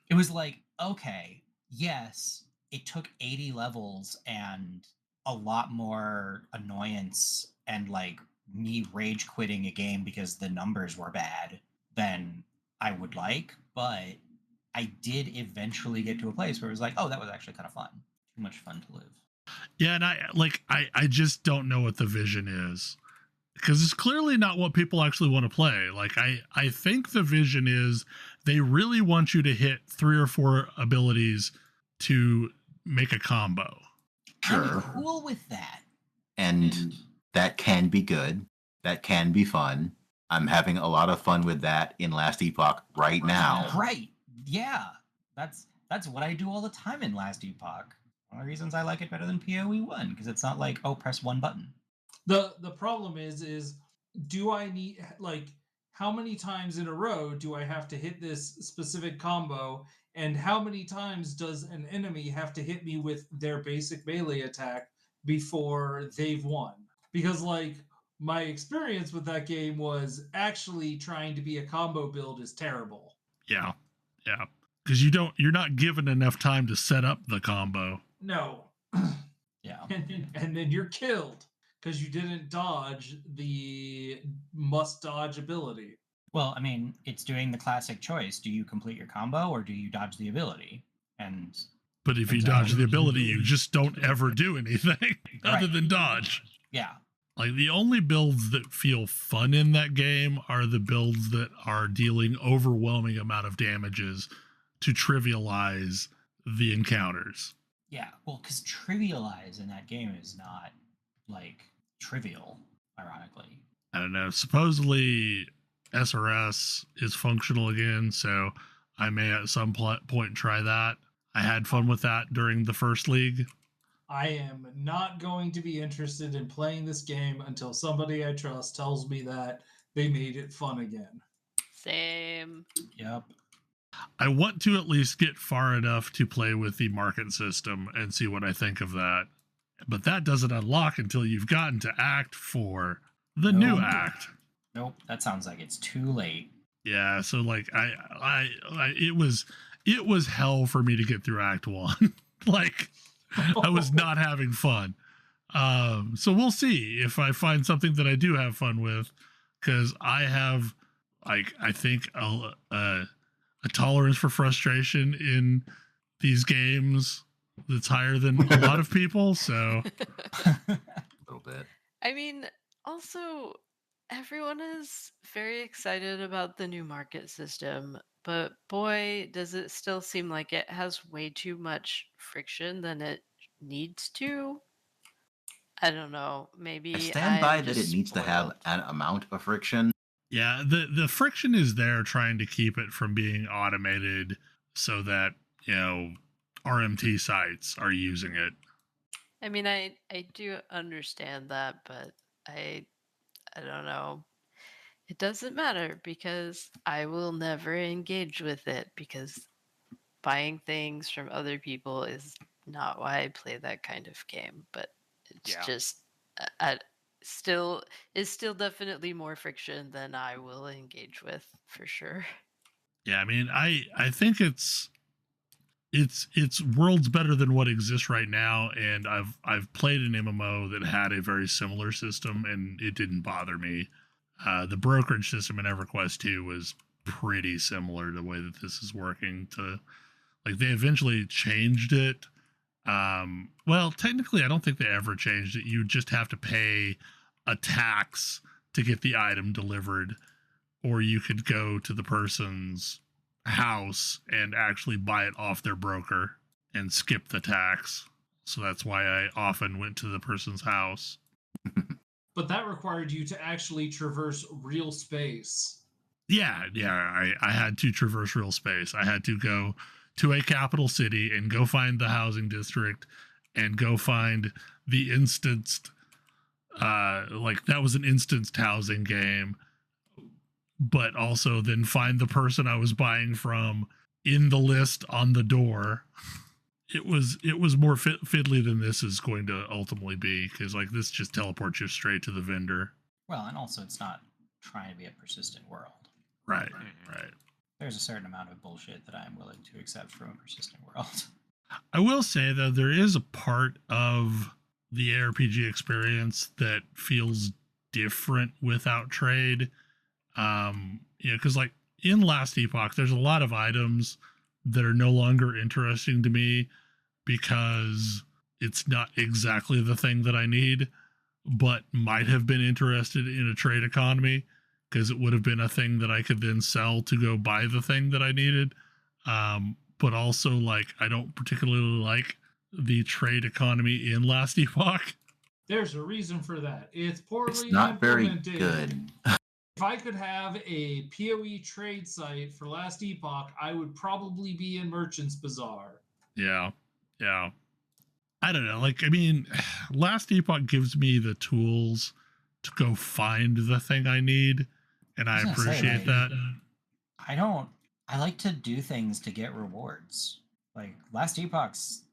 It was like, okay, yes, it took 80 levels and a lot more annoyance and like me rage quitting a game because the numbers were bad than I would like, but I did eventually get to a place where it was like, oh, that was actually kind of fun. Too much fun to live. Yeah, and I just don't know what the vision is, because it's clearly not what people actually want to play. Like I think the vision is they really want you to hit 3 or 4 abilities to make a combo. Sure. I'm cool with that. And that can be good. That can be fun. I'm having a lot of fun with that in Last Epoch right now. Right. Yeah. That's what I do all the time in Last Epoch. One of the reasons I like it better than PoE 1, because it's not like, oh, press one button. The problem is do I need, like, how many times in a row do I have to hit this specific combo, and how many times does an enemy have to hit me with their basic melee attack before they've won? Because like my experience with that game was actually trying to be a combo build is terrible. Yeah. Because you're not given enough time to set up the combo. No. Yeah. And then you're killed because you didn't dodge the must dodge ability. Well, I mean, it's doing the classic choice. Do you complete your combo or do you dodge the ability? And But if you dodge the ability, you just don't ever do anything other than dodge. Yeah. Like the only builds that feel fun in that game are the builds that are dealing overwhelming amount of damages to trivialize the encounters. Yeah. Well, because trivialize in that game is not like trivial, ironically. I don't know. Supposedly SRS is functional again, so I may at some point try that. I had fun with that during the first league. I am not going to be interested in playing this game until somebody I trust tells me that they made it fun again. Same. Yep. I want to at least get far enough to play with the market system and see what I think of that. But that doesn't unlock until you've gotten to Act 4, the new act. Nope. That sounds like it's too late. Yeah, so like it was hell for me to get through Act 1. Like I was not having fun. So we'll see if I find something that I do have fun with, because I have like I think a tolerance for frustration in these games that's higher than a lot of people. So A little bit. I mean, also, everyone is very excited about the new market system, but boy, does it still seem like it has way too much friction than it needs to. I don't know. Maybe I stand I'm by that it just needs to have spoiled. an amount of friction. yeah, the friction is there trying to keep it from being automated so that, RMT sites are using it. I mean, I do understand that, but I don't know. It doesn't matter because I will never engage with it, because buying things from other people is not why I play that kind of game. But it's Yeah. just still definitely more friction than I will engage with for sure. Yeah, I mean, I think it's worlds better than what exists right now, and I've played an MMO that had a very similar system and it didn't bother me. The brokerage system in EverQuest 2 was pretty similar to the way that this is working. To like they eventually changed it. Well, technically I don't think they ever changed it. You just have to pay a tax to get the item delivered, or you could go to the person's house and actually buy it off their broker and skip the tax. So that's why I often went to the person's house. But but that required you to actually traverse real space. Yeah, I had to traverse real space. I had to go to a capital city and go find the housing district and go find the instanced, like that was an instanced housing game, but also then find the person I was buying from in the list on the door. It was more fiddly than this is going to ultimately be, because like this just teleports you straight to the vendor. Well, and also it's not trying to be a persistent world. Right. There's a certain amount of bullshit that I'm willing to accept from a persistent world. I will say though, there is a part of the ARPG experience that feels different without trade. Because like in Last Epoch, there's a lot of items that are no longer interesting to me because it's not exactly the thing that I need, but might have been interested in a trade economy because it would have been a thing that I could then sell to go buy the thing that I needed. But also, like, I don't particularly like the trade economy in Last Epoch. There's a reason for that. It's poorly It's not very implemented. good. If I could have a PoE trade site for Last Epoch, I would probably be in Merchant's Bazaar. Yeah. I don't know. Like, I mean, Last Epoch gives me the tools to go find the thing I need, and I appreciate that. I like to do things to get rewards. Like Last Epoch's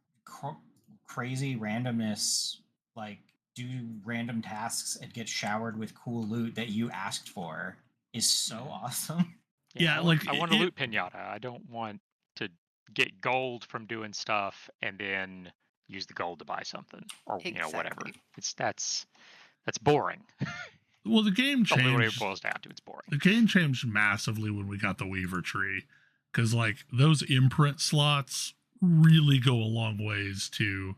crazy randomness, like do random tasks and get showered with cool loot that you asked for, is so awesome. Yeah, I want a loot pinata. I don't want to get gold from doing stuff and then use the gold to buy something or whatever. That's boring. Well, the game changed. The only way it boils down to, it's boring. The game changed massively when we got the Weaver tree, because like those imprint slots really go a long ways to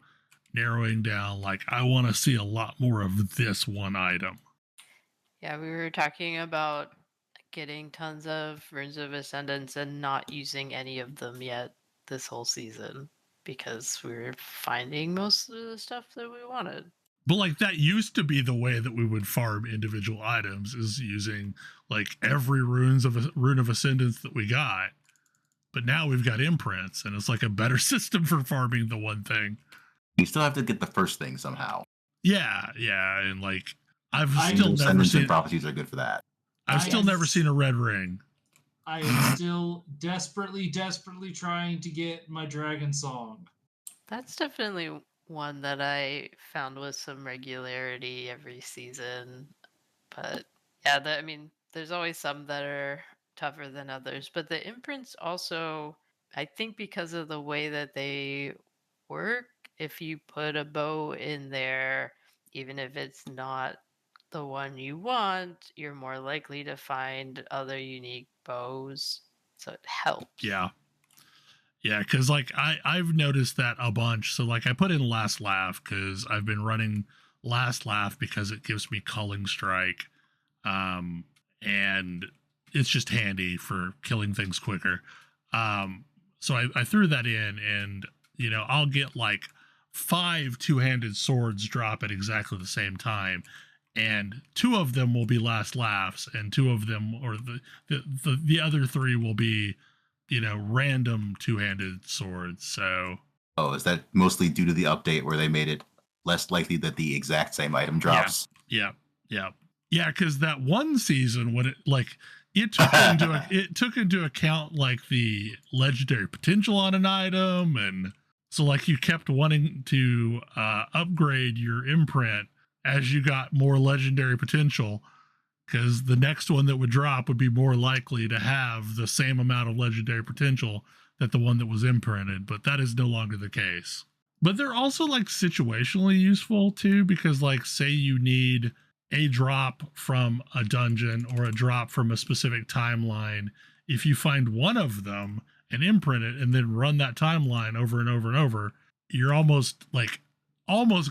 narrowing down. Like, I want to see a lot more of this one item. Yeah, we were talking about getting tons of Runes of Ascendance and not using any of them yet this whole season because we were finding most of the stuff that we wanted. But like that used to be the way that we would farm individual items, is using like every rune of ascendance that we got. But now we've got imprints, and it's like a better system for farming the one thing. You still have to get the first thing somehow. Yeah, and like I've still never seen prophecies are good for that. I've still never seen a red ring. I am still desperately trying to get my Dragon Song. That's definitely one that I found with some regularity every season. But yeah, I mean, there's always some that are tougher than others. But the imprints also, I think because of the way that they work, if you put a bow in there, even if it's not the one you want, you're more likely to find other unique bows. So it helps. Yeah, because like I've noticed that a bunch. So like I put in Last Laugh because I've been running Last Laugh because it gives me Culling Strike, and it's just handy for killing things quicker. So I threw that in, and I'll get like 5 two-handed swords drop at exactly the same time, and 2 of them will be Last Laughs, and 2 of them, or the other 3 will be random two-handed swords. So is that mostly due to the update where they made it less likely that the exact same item drops? Yeah, because that one season when it took into account like the legendary potential on an item, and so like you kept wanting to upgrade your imprint as you got more legendary potential, because the next one that would drop would be more likely to have the same amount of legendary potential that the one that was imprinted. But that is no longer the case. But they're also like situationally useful too, because like say you need a drop from a dungeon or a drop from a specific timeline, if you find one of them and imprint it and then run that timeline over and over and over, you're almost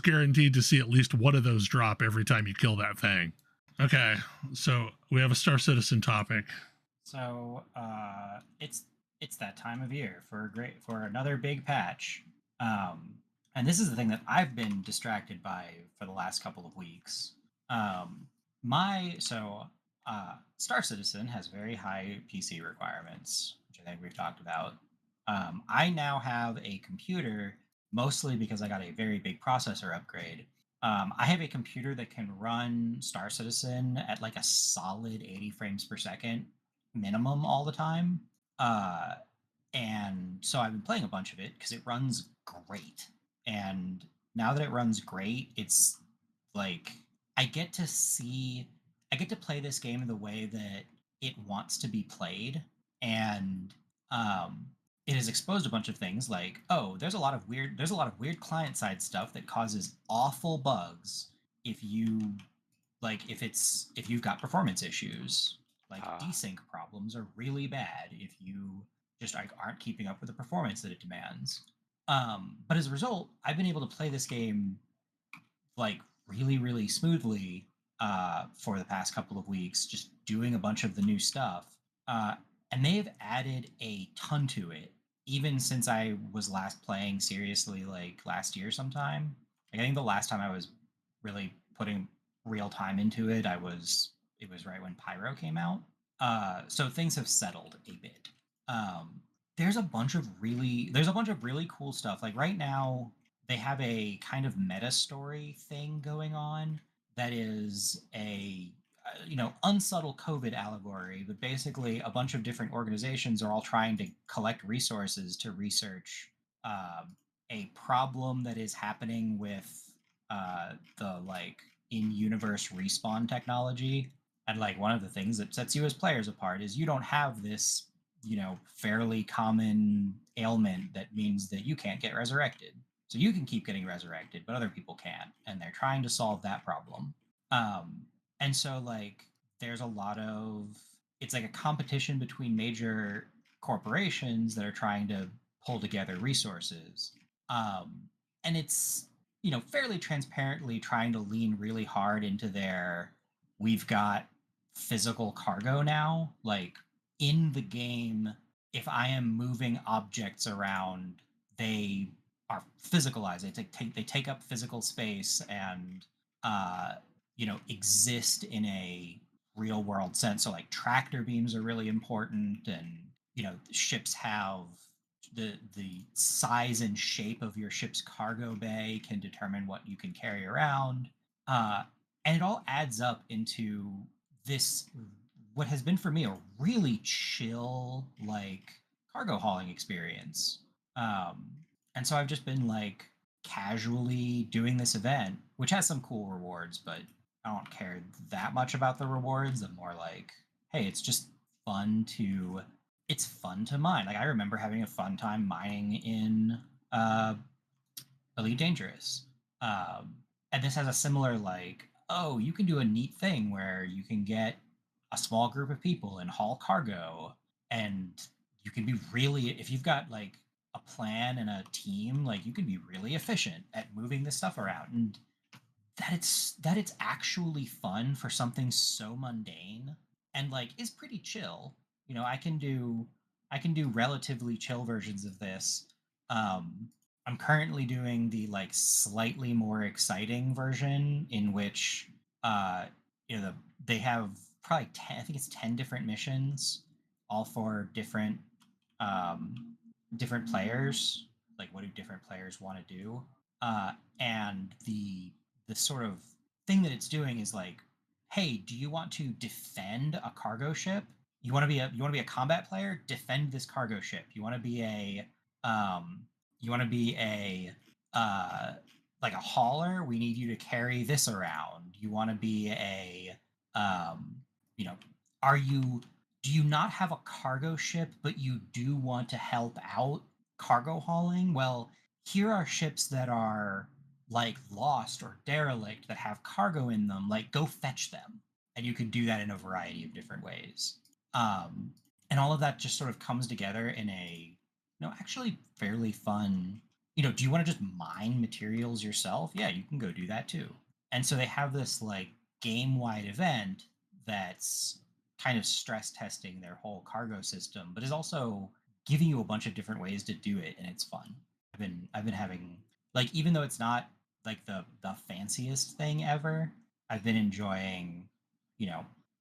guaranteed to see at least one of those drop every time you kill that thing. Okay, so we have a Star Citizen topic. So it's that time of year for another big patch, and this is the thing that I've been distracted by for the last couple of weeks. Star Citizen has very high PC requirements, which I think we've talked about. I now have a computer, mostly because I got a very big processor upgrade. I have a computer that can run Star Citizen at like a solid 80 frames per second minimum all the time. And so I've been playing a bunch of it because it runs great. And now that it runs great, it's like I get to play this game in the way that it wants to be played. And it has exposed a bunch of things like, oh, there's a lot of weird client side stuff that causes awful bugs if you if you've got performance issues. Like desync problems are really bad if you just like aren't keeping up with the performance that it demands. But as a result, I've been able to play this game like really, really smoothly for the past couple of weeks, just doing a bunch of the new stuff. And they've added a ton to it, even since I was last playing seriously, like last year sometime. Like, I think the last time I was really putting real time into it, it was right when Pyro came out. So things have settled a bit. There's a bunch of really cool stuff. Like right now, they have a kind of meta story thing going on that is a unsubtle COVID allegory, but basically a bunch of different organizations are all trying to collect resources to research a problem that is happening with the like in-universe respawn technology. And like one of the things that sets you as players apart is you don't have this fairly common ailment that means that you can't get resurrected. So you can keep getting resurrected, but other people can't, and they're trying to solve that problem. And so like there's a lot of it's like a competition between major corporations that are trying to pull together resources. And it's fairly transparently trying to lean really hard into their we've got physical cargo now. Like in the game, if I am moving objects around, they are physicalized. They take up physical space and exist in a real world sense. So like tractor beams are really important, and ships have the size and shape of your ship's cargo bay can determine what you can carry around. And it all adds up into this what has been for me a really chill like cargo hauling experience. And so I've just been like casually doing this event, which has some cool rewards, but I don't care that much about the rewards. I'm more like, hey, it's just fun to mine. Like I remember having a fun time mining in Elite Dangerous. And this has a similar like, oh, you can do a neat thing where you can get a small group of people and haul cargo, and you can be really, if you've got like a plan and a team, like you can be really efficient at moving this stuff around, and that it's actually fun for something so mundane and like is pretty chill. I can do relatively chill versions of this. I'm currently doing the like slightly more exciting version in which they have probably 10, I think it's 10 different missions, all for different different players. Like what do different players want to do? And the sort of thing that it's doing is like, hey, do you want to defend a cargo ship? You want to be a combat player? Defend this cargo ship. You want to be a like a hauler? We need you to carry this around. You want to be a you know, do you not have a cargo ship, but you do want to help out cargo hauling? Well, here are ships that are like lost or derelict that have cargo in them. Like, go fetch them. And you can do that in a variety of different ways. And all of that just sort of comes together in a, actually fairly fun, do you want to just mine materials yourself? Yeah, you can go do that too. And so they have this like game-wide event that's kind of stress testing their whole cargo system, but is also giving you a bunch of different ways to do it, and it's fun. I've been having like, even though it's not like the fanciest thing ever, I've been enjoying,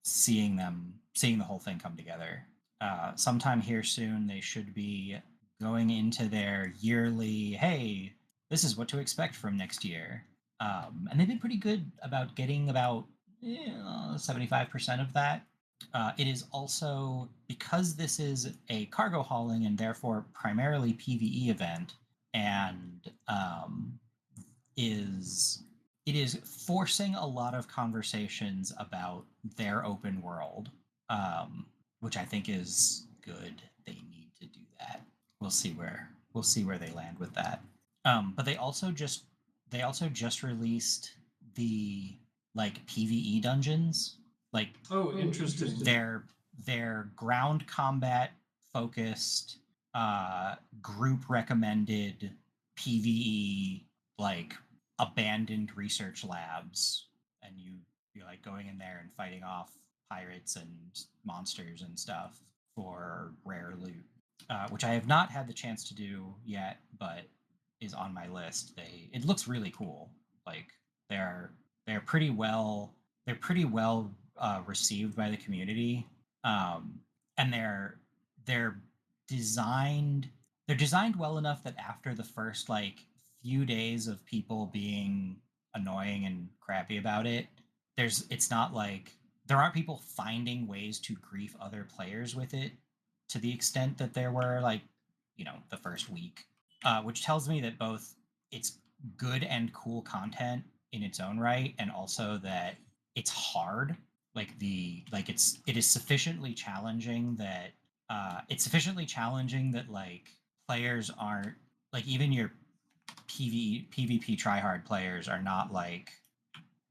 seeing the whole thing come together. Sometime here soon, they should be going into their yearly, hey, this is what to expect from next year. And they've been pretty good about getting about 75% of that. It is also, because this is a cargo hauling and therefore primarily PvE event, and it is forcing a lot of conversations about their open world, which I think is good. They need to do that. We'll see where they land with that. But they also just released the PvE dungeons. Interesting. They're ground combat focused, group recommended PvE, abandoned research labs, and you're going in there and fighting off pirates and monsters and stuff for rare loot, which I have not had the chance to do yet, but is on my list. It looks really cool. They're pretty well received by the community, and they're designed well enough that after the first few days of people being annoying and crappy about it, it's not there aren't people finding ways to grief other players with it to the extent that there were the first week, which tells me that both it's good and cool content in its own right, and also that it's hard. It is sufficiently challenging that players aren't even your PvP tryhard players are not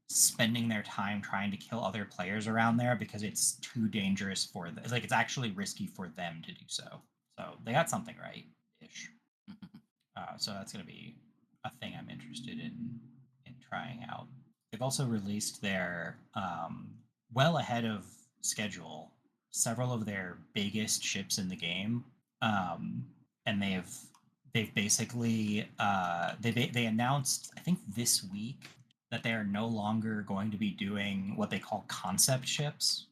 spending their time trying to kill other players around there because it's too dangerous for them. It's actually risky for them to do so. So they got something right ish. So that's going to be a thing I'm interested in trying out. They've also released their well ahead of schedule several of their biggest ships in the game, and they've basically they announced, I think this week, that they are no longer going to be doing what they call concept ships,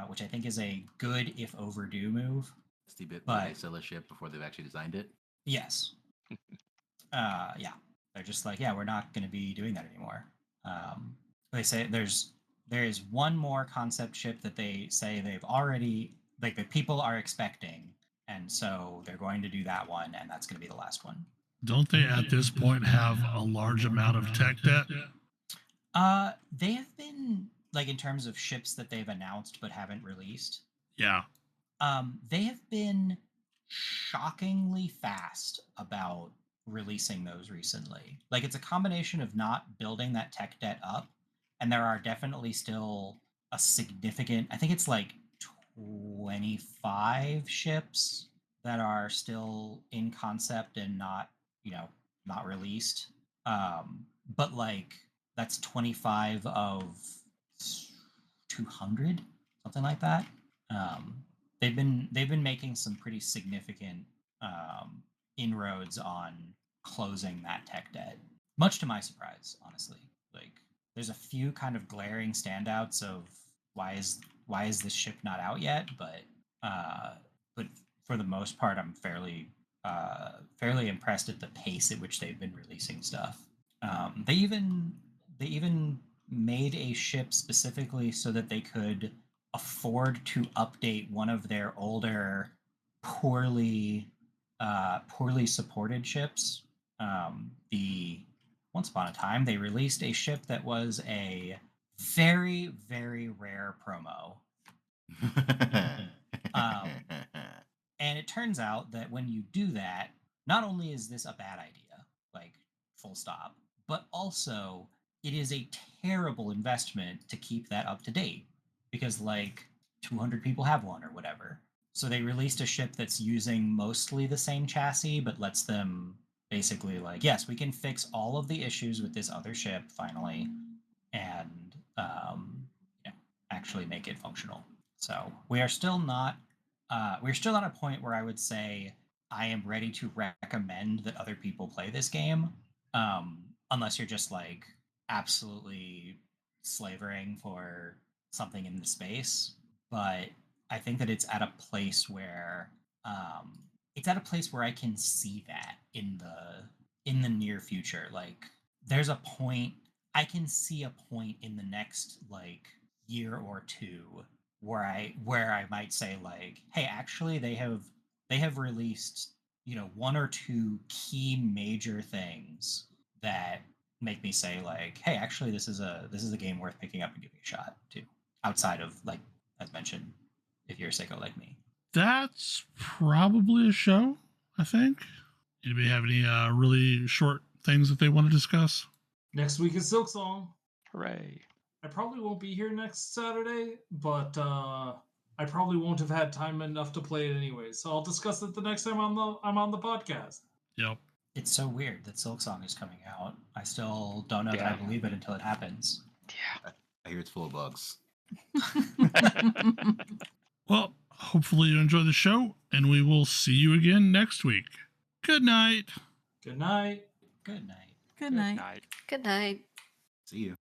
which I think is a good if overdue move. It's the bit where they sell a ship before they've actually designed it. Yes. Yeah, they're just we're not going to be doing that anymore. They say there is one more concept ship that they say they've already the people are expecting, and so they're going to do that one, and that's going to be the last one. Don't they at this point have a large amount of tech debt? They have been in terms of ships that they've announced but haven't released. Yeah. They have been shockingly fast about releasing those recently. It's a combination of not building that tech debt up, and there are definitely still a significant, I think it's 25 ships that are still in concept and not released. But that's 25 of 200, something like that. They've been making some pretty significant inroads on closing that tech debt, much to my surprise, honestly. There's a few kind of glaring standouts of why is this ship not out yet, but for the most part, I'm fairly impressed at the pace at which they've been releasing stuff. They even made a ship specifically so that they could afford to update one of their older, poorly supported ships. Once upon a time, they released a ship that was a very, very rare promo. And it turns out that when you do that, not only is this a bad idea, full stop, but also it is a terrible investment to keep that up to date because 200 people have one or whatever. So they released a ship that's using mostly the same chassis, but lets them basically yes, we can fix all of the issues with this other ship finally, and actually make it functional. So we're still not at a point where I would say I am ready to recommend that other people play this game, unless you're just absolutely slavering for something in the space, but I think that it's at a place where I can see that in the near future. Like there's a point I can see a point in the next like year or two where I might say like, hey, actually they have released, one or two key major things that make me say like, hey, actually this is a game worth picking up and giving a shot to, outside of, like, as mentioned, if you're a sicko like me. That's probably a show, I think. Anybody have any really short things that they want to discuss? Next week is Silksong. Hooray. I probably won't be here next Saturday, but I probably won't have had time enough to play it anyway. So I'll discuss it the next time I'm on the podcast. Yep. It's so weird that Silksong is coming out. I still don't know that I believe it until it happens. Yeah. I hear it's full of bugs. Well, hopefully you enjoy the show, and we will see you again next week. Good night. Good night. Good night. Good night. Night. Good night. See you.